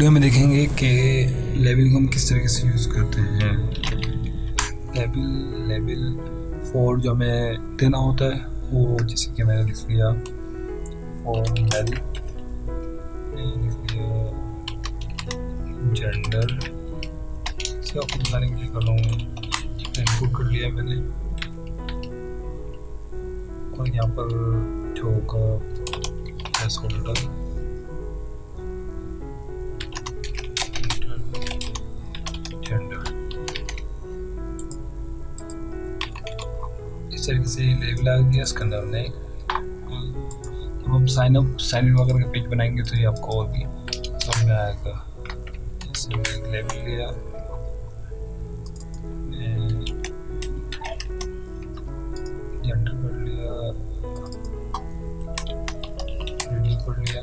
Video में देखेंगे कि लेबल को हम किस तरीके से यूज़ करते हैं। लेबल फॉर जो हमें देना होता है वो जैसे कि मैंने लिख लिया फॉर मेल, लिख लिया जेंडर, इसे आपको बताने के लिए कर रहा हूँ। इनपुट कर लिया मैंने और यहाँ पर जो होगा प्लेस होल्डर जेंडर, इस तरीके से लेबल आ गया। इसके अंदर हमने जब हम साइन इन वगैरह का पेज बनाएंगे तो ये आपको और भी समझ में आएगा। लेबल लिया, जेंडर कर लिया, रेडियो कर लिया,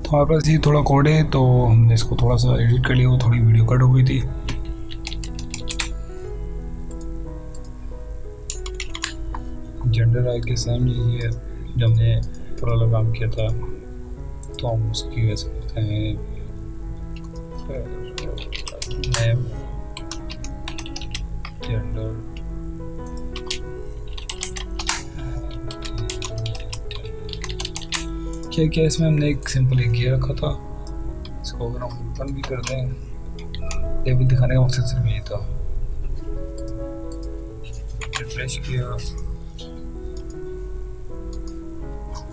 तो हमारे पास ये थोड़ा कोड है तो हमने इसको थोड़ा सा एडिट कर लिया, वो थोड़ी वीडियो कट हो गई थी। जेंडर आई के सेम यही है जो हमने पूरा काम किया था, तो हम उसकी वजह से करते हैं नेम जेंडर क्या इसमें हमने एक सिंपल एक ये रखा था। इसको अगर हम ओपन भी कर दें, लेबल दिखाने का मकसद सिर्फ ये था। रिफ्रेश किया